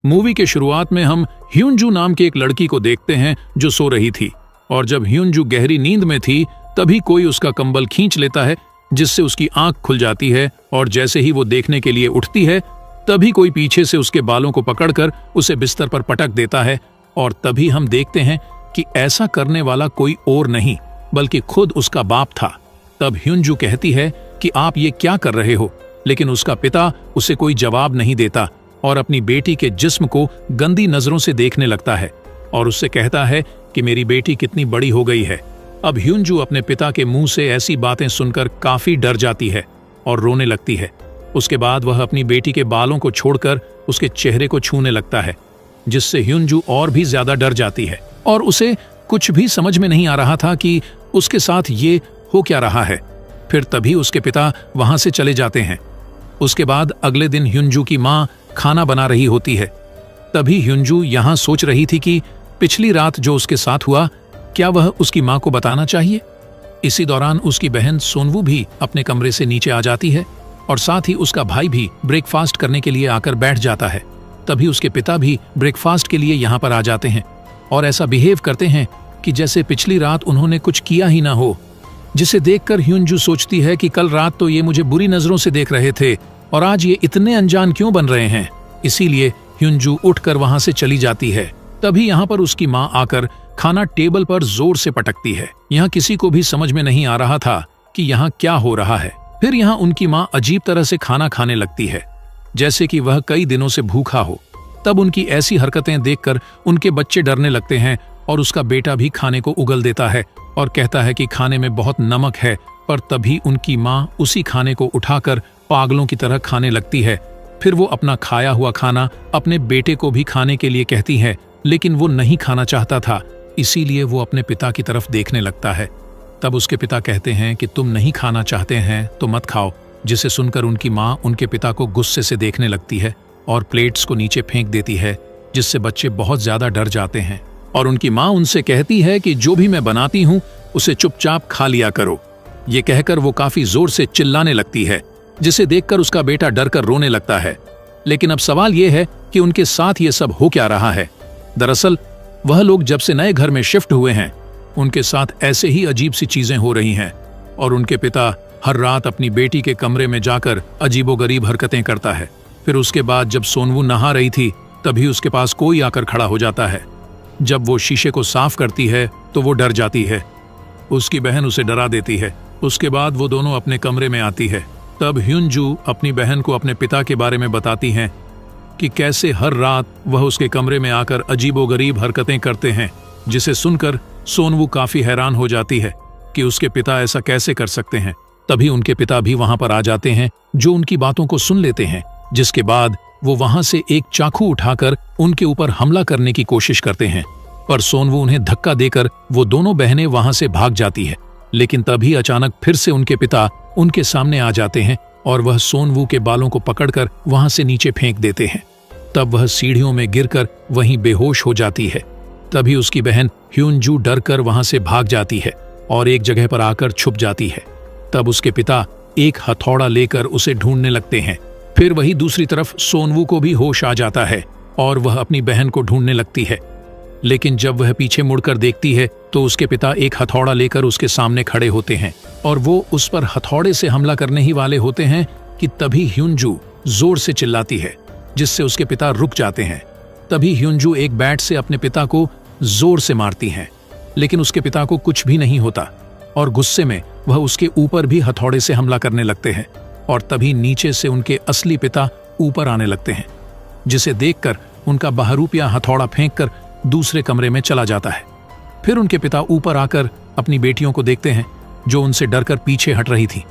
Movie के शुरुआत में हम ह्यूनजू नाम की एक लड़की को देखते हैं जो सो रही थी, और जब ह्यूनजू गहरी नींद में थी तभी कोई उसका कंबल खींच लेता है, जिससे उसकी आंख खुल जाती है। और जैसे ही वो देखने के लिए उठती है तभी कोई पीछे से उसके बालों को पकड़कर उसे बिस्तर पर पटक देता है। और तभी हम देखते हैं कि ऐसा करने वाला कोई और नहीं बल्कि खुद उसका बाप था। तब ह्यूनजू कहती है कि आप ये क्या कर रहे हो, लेकिन उसका पिता उसे कोई जवाब नहीं देता और अपनी बेटी के जिस्म को गंदी नजरों से देखने लगता है और उससे कहता है कि मेरी बेटी कितनी बड़ी हो गई है। अब ह्यूनजू अपने पिता के मुंह से ऐसी बातें सुनकर काफी डर जाती है और रोने लगती है। उसके बाद वह अपनी बेटी के बालों को छोड़कर उसके चेहरे को छूने लगता है, जिससे ह्यूनजू और भी ज्यादा डर जाती है और उसे कुछ भी समझ में नहीं आ रहा था कि उसके साथ ये हो क्या रहा है। फिर तभी उसके पिता वहां से चले जाते हैं। उसके बाद अगले दिन ह्यूनजू की माँ खाना बना रही होती है। तभी ह्यूनजू यहाँ सोच रही थी कि पिछली रात जो उसके साथ हुआ, क्या वह उसकी माँ को बताना चाहिए। इसी दौरान उसकी बहन सोनवू भी अपने कमरे से नीचे आ जाती है और साथ ही उसका भाई भी ब्रेकफास्ट करने के लिए आकर बैठ जाता है। तभी उसके पिता भी ब्रेकफास्ट के लिए यहाँ पर आ जाते हैं और ऐसा बिहेव करते हैं कि जैसे पिछली रात उन्होंने कुछ किया ही ना हो, जिसे देखकर ह्यूनजू सोचती है कि कल रात तो ये मुझे बुरी नजरों से देख रहे थे और आज ये इतने अनजान क्यों बन रहे हैं। इसीलिए ह्यूनजू उठकर वहां से चली जाती है। तभी यहाँ पर उसकी माँ आकर खाना टेबल पर जोर से पटकती है। यहाँ किसी को भी समझ में नहीं आ रहा था कि यहाँ क्या हो रहा है। फिर यहाँ उनकी माँ अजीब तरह से खाना खाने लगती है, जैसे कि वह कई दिनों से भूखा हो। तब उनकी ऐसी हरकतें देखकर उनके बच्चे डरने लगते हैं और उसका बेटा भी खाने को उगल देता है और कहता है कि खाने में बहुत नमक है। पर तभी उनकी माँ उसी खाने को उठाकर पागलों की तरह खाने लगती है। फिर वो अपना खाया हुआ खाना अपने बेटे को भी खाने के लिए कहती है, लेकिन वो नहीं खाना चाहता था, इसीलिए वो अपने पिता की तरफ देखने लगता है। तब उसके पिता कहते हैं कि तुम नहीं खाना चाहते हैं तो मत खाओ, जिसे सुनकर उनकी माँ उनके पिता को गुस्से से देखने लगती है और प्लेट्स को नीचे फेंक देती है, जिससे बच्चे बहुत ज्यादा डर जाते हैं। और उनकी माँ उनसे कहती है कि जो भी मैं बनाती हूँ उसे चुपचाप खा लिया करो। ये कहकर वो काफी जोर से चिल्लाने लगती है, जिसे देखकर उसका बेटा डरकर रोने लगता है। लेकिन अब सवाल ये है कि उनके साथ ये सब हो क्या रहा है। दरअसल वह लोग जब से नए घर में शिफ्ट हुए हैं, उनके साथ ऐसे ही अजीब सी चीजें हो रही हैं और उनके पिता हर रात अपनी बेटी के कमरे में जाकर अजीबोगरीब हरकतें करता है। फिर उसके बाद जब सोनवू नहा रही थी तभी उसके पास कोई आकर खड़ा हो जाता है। जब वो शीशे को साफ करती है तो वो डर जाती है। उसकी बहन उसे डरा देती है। उसके बाद वो दोनों अपने कमरे में आती है। तब ह्यूनजू अपनी बहन को अपने पिता के बारे में बताती हैं कि कैसे हर रात वह उसके कमरे में आकर अजीबोगरीब हरकतें करते हैं, जिसे सुनकर सोनवू काफी हैरान हो जाती है कि उसके पिता ऐसा कैसे कर सकते हैं। तभी उनके पिता भी वहां पर आ जाते हैं, जो उनकी बातों को सुन लेते हैं, जिसके बाद वो वहां से एक चाकू उठाकर उनके ऊपर हमला करने की कोशिश करते हैं। पर सोनवू उन्हें धक्का देकर वो दोनों बहनें वहां से भाग जाती है। लेकिन तभी अचानक फिर से उनके पिता उनके सामने आ जाते हैं और वह सोनवू के बालों को पकड़कर वहां से नीचे फेंक देते हैं। तब वह सीढ़ियों में गिरकर वहीं बेहोश हो जाती है। तभी उसकी बहन ह्यूनजू डरकर वहां से भाग जाती है और एक जगह पर आकर छुप जाती है। तब उसके पिता एक हथौड़ा लेकर उसे ढूंढने लगते हैं। फिर वही दूसरी तरफ सोनवू को भी होश आ जाता है और वह अपनी बहन को ढूंढने लगती है। लेकिन जब वह पीछे मुड़कर देखती है तो उसके पिता एक हथौड़ा लेकर उसके सामने खड़े होते हैं और वो उस पर हथौड़े से हमला करने ही वाले होते हैं कि तभी ह्यूनजू जोर से चिल्लाती है, जिससे उसके पिता रुक जाते हैं। तभी ह्यूनजू एक बैट से अपने पिता को जोर से मारती हैं, लेकिन उसके पिता को कुछ भी नहीं होता और गुस्से में वह उसके ऊपर भी हथौड़े से हमला करने लगते हैं। और तभी नीचे से उनके असली पिता ऊपर आने लगते हैं, जिसे देखकर उनका बहरूपिया हथौड़ा फेंककर दूसरे कमरे में चला जाता है। फिर उनके पिता ऊपर आकर अपनी बेटियों को देखते हैं, जो उनसे डरकर पीछे हट रही थी।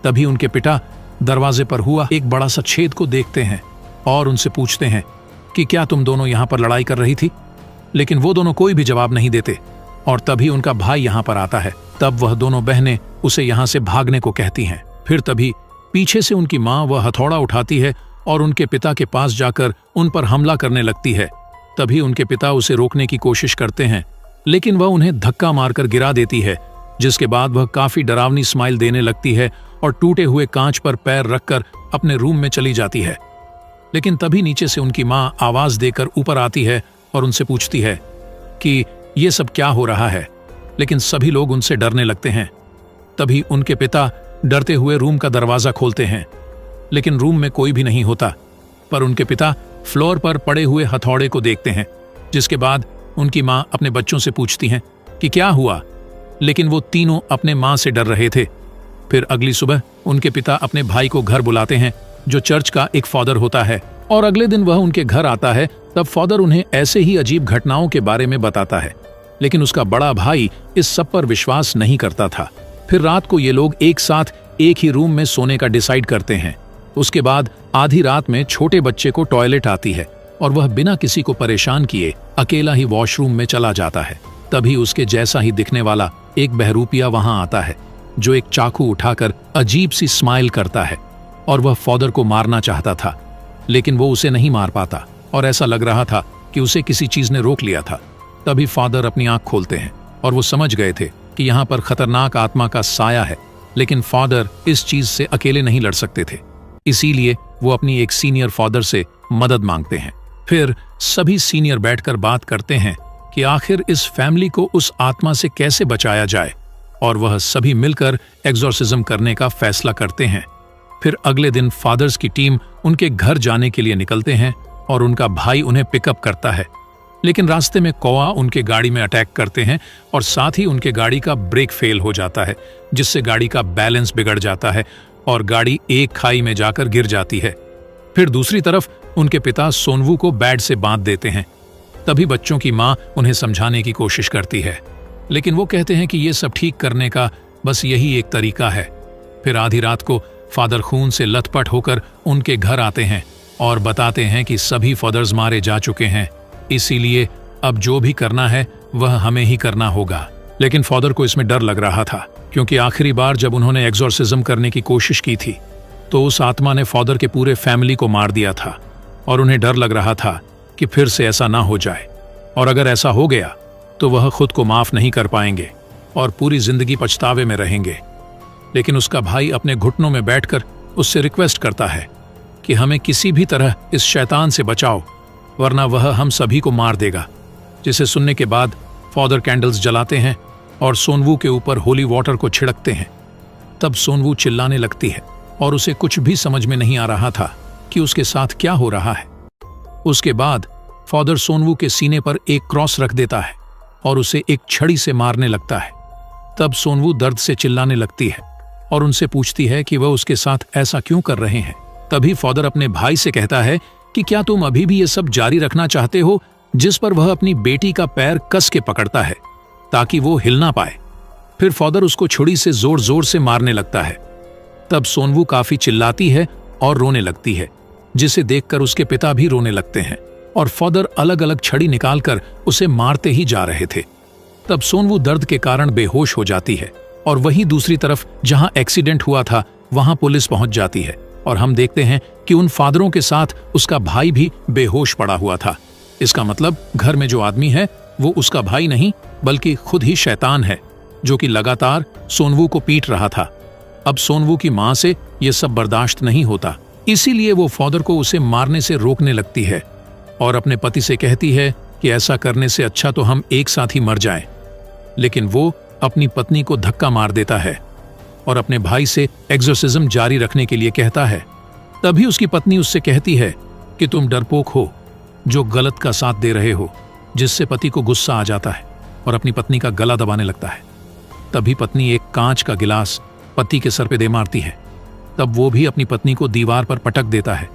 तभी उनके पिता दरवाजे पर हुआ एक बड़ा सा छेद को देखते हैं और उनसे पूछते हैं कि क्या तुम दोनों यहाँ पर लड़ाई कर रही थी। लेकिन वो दोनों कोई भी जवाब नहीं देते और तभी उनका भाई यहाँ पर आता है। तब वह दोनों बहनें उसे यहाँ से भागने को कहती हैं। फिर तभी पीछे से उनकी माँ वह हथौड़ा उठाती है और उनके पिता के पास जाकर उन पर हमला करने लगती है। तभी उनके पिता उसे रोकने की कोशिश करते हैं, लेकिन वह उन्हें धक्का मारकर गिरा देती है, जिसके बाद वह काफी डरावनी स्माइल देने लगती है और टूटे हुए कांच पर पैर रखकर अपने रूम में चली जाती है। लेकिन तभी नीचे से उनकी माँ आवाज देकर ऊपर आती है और उनसे पूछती है कि ये सब क्या हो रहा है। लेकिन सभी लोग उनसे डरने लगते हैं। तभी उनके पिता डरते हुए रूम का दरवाजा खोलते हैं, लेकिन रूम में कोई भी नहीं होता। पर उनके पिता फ्लोर पर पड़े हुए हथौड़े को देखते हैं, जिसके बाद उनकी माँ अपने बच्चों से पूछती हैं कि क्या हुआ, लेकिन वो तीनों अपने माँ से डर रहे थे। फिर अगली सुबह उनके पिता अपने भाई को घर बुलाते हैं, जो चर्च का एक फादर होता है, और अगले दिन वह उनके घर आता है। तब फादर उन्हें ऐसे ही अजीब घटनाओं के बारे में बताता है, लेकिन उसका बड़ा भाई इस सब पर विश्वास नहीं करता था। फिर रात को ये लोग एक साथ एक ही रूम में सोने का डिसाइड करते हैं। उसके बाद आधी रात में छोटे बच्चे को टॉयलेट आती है और वह बिना किसी को परेशान किए अकेला ही वॉशरूम में चला जाता है। तभी उसके जैसा ही दिखने वाला एक बहरूपिया वहां आता है, जो एक चाकू उठाकर अजीब सी स्माइल करता है, और वह फादर को मारना चाहता था, लेकिन वो उसे नहीं मार पाता और ऐसा लग रहा था कि उसे किसी चीज ने रोक लिया था। तभी फादर अपनी आंख खोलते हैं और वो समझ गए थे कि यहाँ पर खतरनाक आत्मा का साया है, लेकिन फादर इस चीज से अकेले नहीं लड़ सकते थे, इसीलिए वो अपनी एक सीनियर फादर से मदद मांगते हैं। फिर सभी सीनियर बैठकर बात करते हैं कि आखिर इस फैमिली को उस आत्मा से कैसे बचाया जाए, और वह सभी मिलकर एग्जॉर्सिज्म करने का फैसला करते हैं। फिर अगले दिन फादर्स की टीम उनके घर जाने के लिए निकलते हैं और उनका भाई उन्हें पिकअप करता है, लेकिन रास्ते में कौआ उनके गाड़ी में अटैक करते हैं और साथ ही उनके गाड़ी का ब्रेक फेल हो जाता है, जिससे गाड़ी का बैलेंस बिगड़ जाता है और गाड़ी एक खाई में जाकर गिर जाती है। फिर दूसरी तरफ उनके पिता सोनवू को बेड से बांध देते हैं। तभी बच्चों की माँ उन्हें समझाने की कोशिश करती है, लेकिन वो कहते हैं कि ये सब ठीक करने का बस यही एक तरीका है। फिर आधी रात को फादर खून से लथपथ होकर उनके घर आते हैं और बताते हैं कि सभी फादर्स मारे जा चुके हैं, इसीलिए अब जो भी करना है वह हमें ही करना होगा। लेकिन फादर को इसमें डर लग रहा था, क्योंकि आखिरी बार जब उन्होंने एग्जॉर्सिज्म करने की कोशिश की थी तो उस आत्मा ने फादर के पूरे फैमिली को मार दिया था, और उन्हें डर लग रहा था कि फिर से ऐसा ना हो जाए, और अगर ऐसा हो गया तो वह खुद को माफ नहीं कर पाएंगे और पूरी जिंदगी पछतावे में रहेंगे। लेकिन उसका भाई अपने घुटनों में बैठकर उससे रिक्वेस्ट करता है कि हमें किसी भी तरह इस शैतान से बचाओ, वरना वह हम सभी को मार देगा। जिसे सुनने के बाद फादर कैंडल्स जलाते हैं और सोनवू के ऊपर होली वाटर को छिड़कते हैं। तब सोनवू चिल्लाने लगती है और उसे कुछ भी समझ में नहीं आ रहा था कि उसके साथ क्या हो रहा है। उसके बाद फादर सोनवू के सीने पर एक क्रॉस रख देता है और उसे एक छड़ी से मारने लगता है। तब सोनवू दर्द से चिल्लाने लगती है और उनसे पूछती है कि वह उसके साथ ऐसा क्यों कर रहे हैं। तभी फादर अपने भाई से कहता है कि क्या तुम अभी भी ये सब जारी रखना चाहते हो, जिस पर वह अपनी बेटी का पैर कस के पकड़ता है ताकि वो हिल ना पाए। फिर फादर उसको छुरी से जोर जोर से मारने लगता है। तब सोनवू काफी चिल्लाती है और रोने लगती है, जिसे देखकर उसके पिता भी रोने लगते हैं, और फादर अलग अलग छड़ी निकालकर उसे मारते ही जा रहे थे। तब सोनवू दर्द के कारण बेहोश हो जाती है, और वहीं दूसरी तरफ जहां एक्सीडेंट हुआ था वहां पुलिस पहुंच जाती है, और हम देखते हैं कि उन फादरों के साथ उसका भाई भी बेहोश पड़ा हुआ था। इसका मतलब घर में जो आदमी है वो उसका भाई नहीं बल्कि खुद ही शैतान है, जो कि लगातार सोनवू को पीट रहा था। अब सोनवू की मां से यह सब बर्दाश्त नहीं होता, इसीलिए वो फादर को उसे मारने से रोकने लगती है और अपने पति से कहती है कि ऐसा करने से अच्छा तो हम एक साथ ही मर जाएं। लेकिन वो अपनी पत्नी को धक्का मार देता है और अपने भाई से एक्सोर्सिज्म जारी रखने के लिए कहता है। तभी उसकी पत्नी उससे कहती है कि तुम डरपोक हो, जो गलत का साथ दे रहे हो, जिससे पति को गुस्सा आ जाता है और अपनी पत्नी का गला दबाने लगता है। तभी पत्नी एक कांच का गिलास पति के सर पे दे मारती है। तब वो भी अपनी पत्नी को दीवार पर पटक देता है,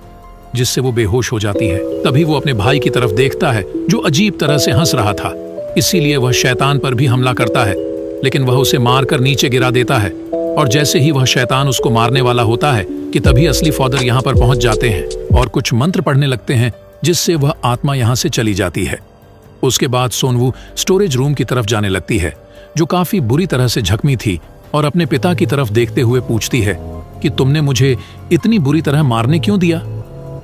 जिससे वो बेहोश हो जाती है। तभी वो अपने भाई की तरफ देखता है, जो अजीब तरह से हंस रहा था, इसीलिए वह शैतान पर भी हमला करता है, लेकिन वह उसे मारकर नीचे गिरा देता है। और जैसे ही वह शैतान उसको मारने वाला होता है कि तभी असली फादर यहाँ पर पहुंच जाते हैं और कुछ मंत्र पढ़ने लगते हैं, जिससे वह आत्मा यहाँ से चली जाती है। उसके बाद सोनवू स्टोरेज रूम की तरफ जाने लगती है, जो काफी बुरी तरह से जख्मी थी, और अपने पिता की तरफ देखते हुए पूछती है कि तुमने मुझे इतनी बुरी तरह मारने क्यों दिया।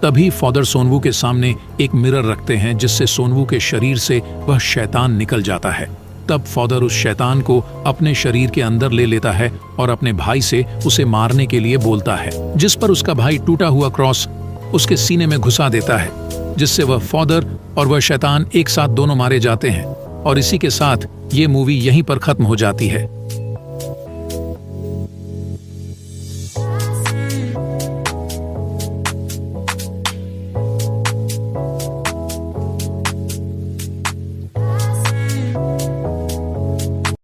तभी फादर सोनवू के सामने एक मिरर रखते हैं, जिससे सोनवू के शरीर से वह शैतान निकल जाता है। तब फादर उस शैतान को अपने शरीर के अंदर ले लेता है और अपने भाई से उसे मारने के लिए बोलता है, जिस पर उसका भाई टूटा हुआ क्रॉस उसके सीने में घुसा देता है, जिससे वह फादर और वह शैतान एक साथ दोनों मारे जाते हैं। और इसी के साथ ये मूवी यहीं पर खत्म हो जाती है।